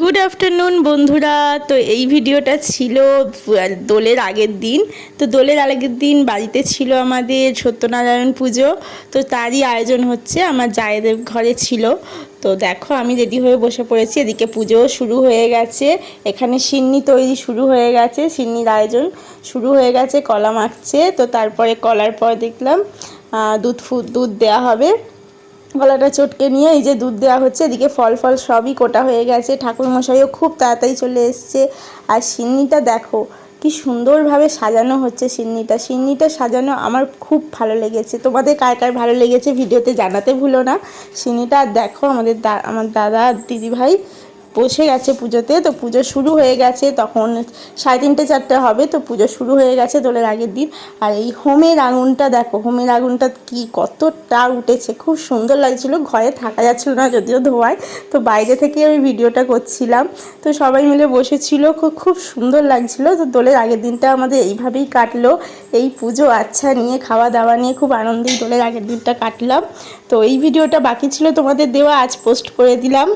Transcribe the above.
Good afternoon বন্ধুরা। তো এই ভিডিওটা ছিল দোলের আগের দিন। তো দোলের আগের দিন বাড়িতে ছিল আমাদের সত্যনারায়ণ পুজো। তো তারই আয়োজন হচ্ছে, আমার জায়েদের ঘরে ছিল। তো দেখো আমি রেডি হয়ে বসে পড়েছি, এদিকে পুজোও শুরু হয়ে গেছে। এখানে সিন্নি তৈরি শুরু হয়ে গেছে, সিন্নির আয়োজন শুরু হয়ে গেছে, কলা মাখছে। তো তারপরে কলার পর দেখলাম দুধ দেওয়া হবে। গলাটা চটকে নিয়ে এই যে দুধ দেওয়া হচ্ছে, এদিকে ফল সবই কোটা হয়ে গেছে। ঠাকুরমশাইও খুব তাড়াতাড়ি চলে এসছে। আর সিন্নিটা দেখো কি সুন্দরভাবে সাজানো হচ্ছে। সিন্নিটা সাজানো আমার খুব ভালো লেগেছে। তোমাদের কার কার ভালো লেগেছে ভিডিওতে জানাতে ভুলো না। সিন্নিটা দেখো আমার দাদা দিদিভাই বসে গেছে পুজোতে। তো পুজো শুরু হয়ে গেছে, তখন 3:30 4টে হবে। তো পুজো শুরু হয়ে গেছে দোলের আগের দিন। আর এই হোমের আগুনটা দেখো, হোমের আগুনটা কি কতটা উঠেছে, খুব সুন্দর লাগছিল। ঘরে থাকা যাচ্ছিল না যদিও ধোয়ায়, তো বাইরে থেকে আমি ভিডিওটা করছিলাম। তো সবাই মিলে বসেছিল, খুব সুন্দর লাগছিল। তো দোলের আগের দিনটা আমাদের এইভাবেই কাটলো, এই পুজো আচ্ছা নিয়ে, খাওয়া দাওয়া নিয়ে খুব আনন্দেই দোলের আগের দিনটা কাটলাম। তো এই ভিডিওটা বাকি ছিল তোমাদের দেওয়া, আজ পোস্ট করে দিলাম।